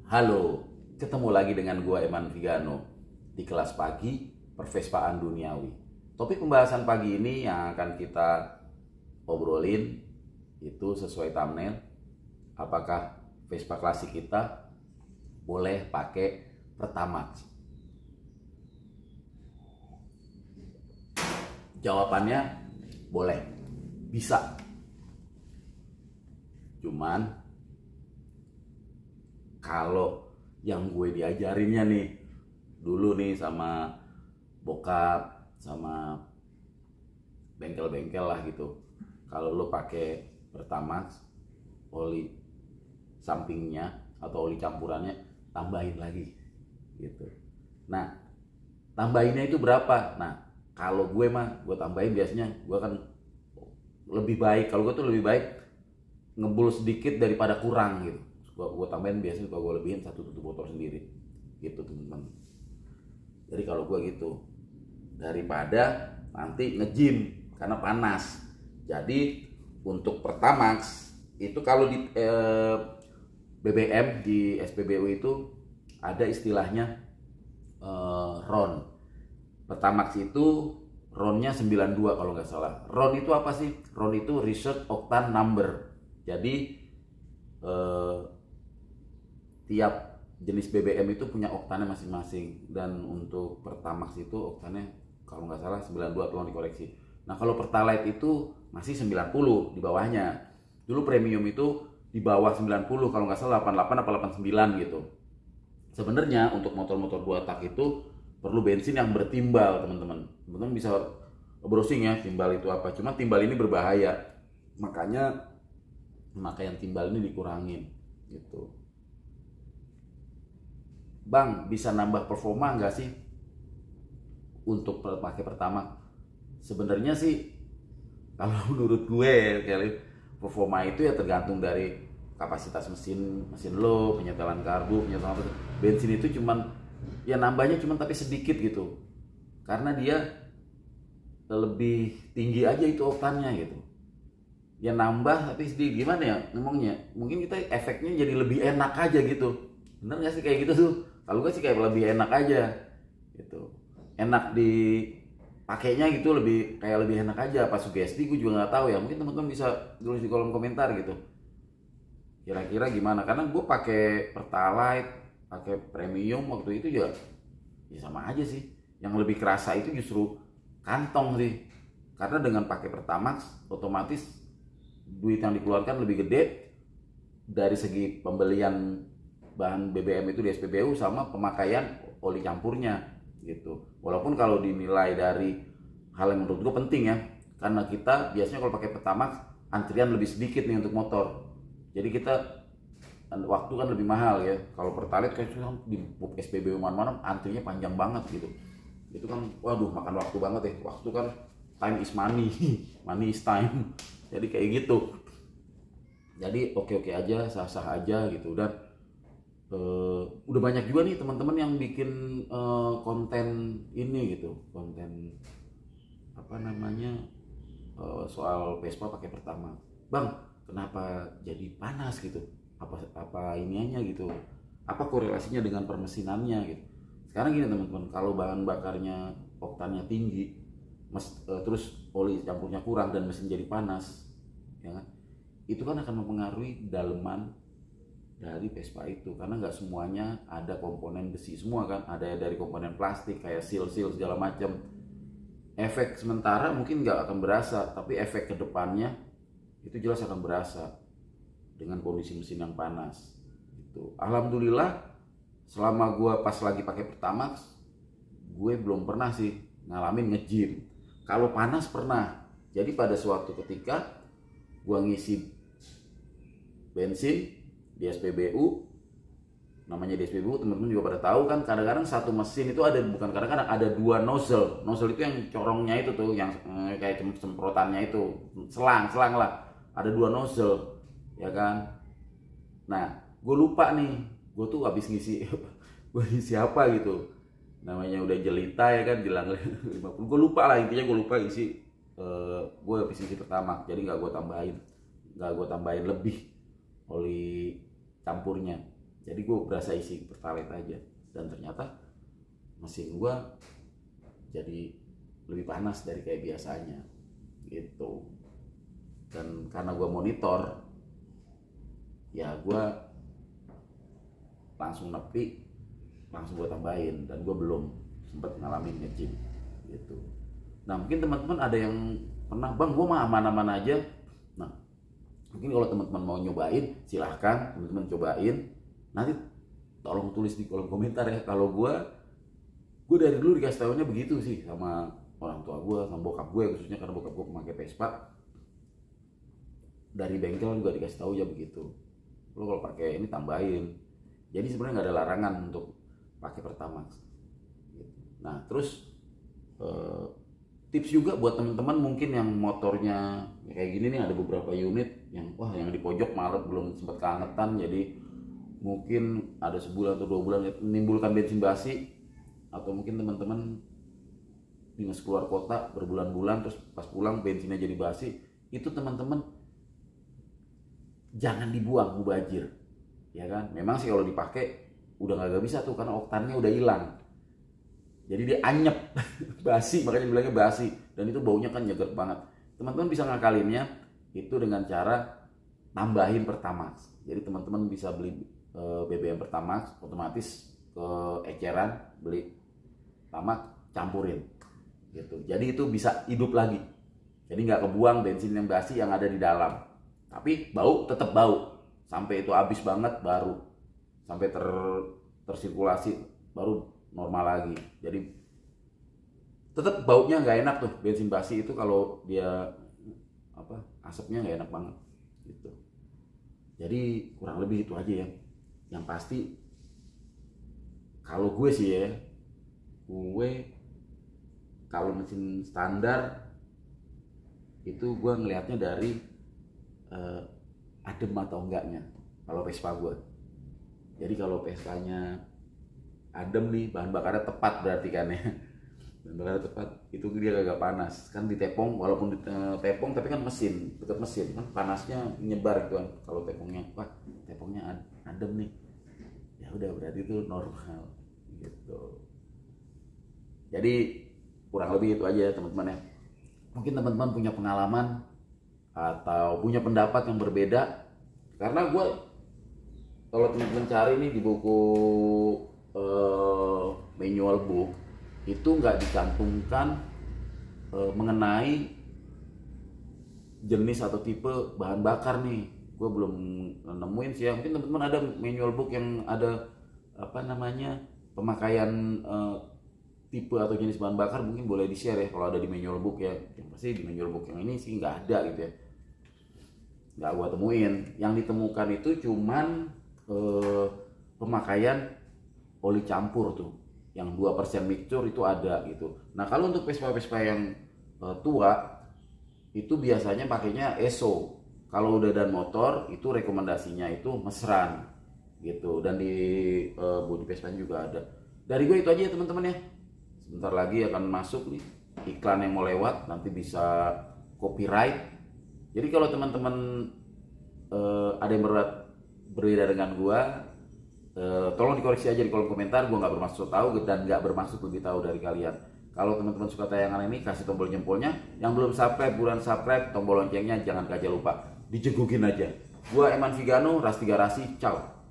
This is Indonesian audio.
Halo, ketemu lagi dengan gua Eman Vigano di kelas pagi Pervespaan Duniawi. Topik pembahasan pagi ini yang akan kita obrolin itu sesuai thumbnail. Apakah Vespa klasik kita boleh pakai Pertamax? Jawabannya boleh, bisa. Cuman kalau yang gue diajarinnya nih dulu nih sama bokap sama bengkel-bengkel lah gitu, kalau lo pakai Pertamax, oli sampingnya atau oli campurannya tambahin lagi gitu. Nah, tambahinnya itu berapa? Nah, kalau gue mah gue tambahin biasanya gue kan lebih baik, kalau gue tuh lebih baik ngebul sedikit daripada kurang gitu. Gue tambahin biasanya, gue lebihin satu tutup botol sendiri gitu teman-teman. Jadi kalau gue gitu, daripada nanti nge-gym karena panas. Jadi untuk Pertamax itu kalau di BBM di SPBU itu ada istilahnya RON. Pertamax itu RON-nya 92 kalau nggak salah. RON itu apa sih? RON itu Research Octane Number. Jadi tiap jenis BBM itu punya oktannya masing-masing, dan untuk Pertamax itu oktannya kalau nggak salah 92, tolong dikoreksi. Nah, kalau Pertalite itu masih 90 di bawahnya. Dulu premium itu di bawah 90 kalau nggak salah 88 atau 89 gitu. Sebenarnya untuk motor-motor 2 tak itu perlu bensin yang bertimbal, teman-teman. Teman-teman bisa browsing ya timbal itu apa. Cuma timbal ini berbahaya. Makanya yang timbal ini dikurangin gitu. Bang, bisa nambah performa nggak sih untuk pakai Pertamax? Sebenarnya sih kalau menurut gue kali performa itu ya tergantung dari kapasitas mesin lo, penyetelan karbu, penyetelan bensin itu cuman ya nambahnya cuman tapi sedikit gitu. Karena dia lebih tinggi aja itu oktannya gitu. Ya nambah tapi sedikit, gimana ya ngomongnya? Mungkin kita efeknya jadi lebih enak aja gitu. Bener nggak sih kayak gitu tuh? Kalau gue sih kayak lebih enak aja gitu, enak dipakainya gitu, lebih enak aja. Apa sugesti gue juga nggak tahu ya, mungkin teman-teman bisa tulis di kolom komentar gitu kira-kira gimana. Karena gue pakai Pertalite, pakai premium waktu itu ya sama aja sih. Yang lebih kerasa itu justru kantong sih, karena dengan pakai Pertamax otomatis duit yang dikeluarkan lebih gede dari segi pembelian bahan BBM itu di SPBU sama pemakaian oli campurnya gitu. Walaupun kalau dinilai dari hal yang menurut gue penting ya, karena kita biasanya kalau pakai Pertamax antrian lebih sedikit nih untuk motor, jadi kita waktu kan lebih mahal ya. Kalau Pertalite kayak di SPBU mana-mana antrinya panjang banget gitu, itu kan waduh makan waktu banget ya. Waktu kan time is money money is time, jadi kayak gitu. Jadi oke-oke aja, sah-sah aja gitu. Dan udah banyak juga nih teman-teman yang bikin konten ini gitu, konten apa namanya, soal Vespa pakai Pertamax. Bang, kenapa jadi panas gitu? Apa iniannya gitu? Apa korelasinya dengan permesinannya gitu? Sekarang gini teman-teman, kalau bahan bakarnya oktannya tinggi, terus oli campurnya kurang dan mesin jadi panas, ya kan? Itu kan akan mempengaruhi daleman dari Vespa itu, karena nggak semuanya ada komponen besi semua kan, ada dari komponen plastik kayak seal segala macam. Efek sementara mungkin nggak akan berasa, tapi efek kedepannya itu jelas akan berasa dengan kondisi mesin yang panas gitu. Alhamdulillah selama gue pas lagi pakai Pertamax, gue belum pernah sih ngalamin nge-gym. Kalau panas pernah. Jadi pada suatu ketika gue ngisi bensin di SPBU, namanya di SPBU teman-teman juga pada tahu kan, kadang-kadang satu mesin itu ada, bukan kadang-kadang ada dua nozzle itu yang corongnya itu tuh, yang kayak semprotannya itu, selang lah, ada dua nozzle ya kan. Nah, gue lupa nih, gue tuh habis ngisi gue ngisi apa gitu, namanya udah jelita ya kan, jelang 50, gue lupa lah, intinya gue lupa isi. Gue habis ngisi Pertamax, jadi nggak gue tambahin lebih oli campurnya Jadi gue berasa isi pertalite aja, dan ternyata mesin gue jadi lebih panas dari kayak biasanya gitu. Dan karena gue monitor, ya gue langsung nepi, langsung gue tambahin, dan gue belum sempat ngalamin nge-gym gitu. Nah mungkin teman-teman ada yang pernah, bang gue mah aman-aman aja. Nah mungkin kalau teman-teman mau nyobain, silahkan teman-teman cobain. Nanti tolong tulis di kolom komentar ya. Kalau gue dari dulu dikasih tahunya begitu sih sama orang tua gue, sama bokap gue khususnya, karena bokap gue pemakai Vespa. Dari bengkel juga dikasih tahu ya begitu. Lo kalau pakai ini tambahin. Jadi sebenarnya nggak ada larangan untuk pakai Pertamax. Nah terus tips juga buat teman-teman mungkin yang motornya kayak gini nih, ada beberapa unit yang yang di pojok malet belum sempat keangetan, jadi mungkin ada sebulan atau 2 bulan menimbulkan bensin basi, atau mungkin teman-teman dinas keluar kota berbulan-bulan terus pas pulang bensinnya jadi basi. Itu teman-teman jangan dibuang, mubazir ya kan. Memang sih kalau dipakai udah nggak bisa tuh karena oktannya udah hilang, jadi dia anyep basi, makanya bilangnya basi, dan itu baunya kan nyeger banget. Teman-teman bisa ngakalinnya itu dengan cara tambahin Pertamax. Jadi teman-teman bisa beli BBM Pertamax, otomatis ke eceran beli Pertamax, campurin gitu. Jadi itu bisa hidup lagi, jadi nggak kebuang bensin yang basi yang ada di dalam. Tapi bau tetap bau sampai itu habis banget, baru sampai tersirkulasi baru normal lagi. Jadi tetap baunya nggak enak tuh bensin basi itu, kalau dia asapnya nggak enak banget gitu. Jadi kurang lebih itu aja ya. Yang pasti kalau gue sih ya, gue kalau mesin standar itu gue ngelihatnya dari adem atau enggaknya kalau Vespa gue. Jadi kalau Vespanya adem nih, bahan bakarnya tepat berarti kan ya, bahan bakarnya tepat, itu dia agak panas kan di tepung. Walaupun di tepung tapi kan mesin, dekat mesin kan panasnya nyebar gitu kan. Kalau tepungnya tepungnya adem nih, ya udah berarti itu normal gitu. Jadi kurang lebih itu aja teman-teman ya. Mungkin teman-teman punya pengalaman atau punya pendapat yang berbeda, karena gue kalau teman-teman cari nih di buku manual book itu nggak dicantumkan mengenai jenis atau tipe bahan bakar nih. Gue belum nemuin sih ya. Mungkin teman-teman ada manual book yang ada pemakaian tipe atau jenis bahan bakar, mungkin boleh di share ya kalau ada di manual book ya. Yang pasti di manual book yang ini sih nggak ada gitu ya, nggak gua temuin. Yang ditemukan itu cuman pemakaian oli campur tuh, yang 2% mixture itu ada gitu. Nah kalau untuk Vespa-Vespa yang tua itu biasanya pakainya ESO. Kalau udah dan motor itu rekomendasinya itu mesran gitu, dan di bodi Vespa juga ada. Dari gue itu aja ya teman-teman ya. Sebentar lagi akan masuk nih iklan yang mau lewat, nanti bisa copyright. Jadi kalau teman-teman ada yang berbeda dengan gua, tolong dikoreksi aja di kolom komentar. Gua nggak bermaksud tahu dan nggak bermaksud lebih tahu dari kalian. Kalau teman-teman suka tayangan ini, kasih tombol jempolnya. Yang belum subscribe, buruan subscribe. Tombol loncengnya jangan aja lupa, dijegugin aja. Gua Eman Vigano, Ras 3 Rasi, ciao.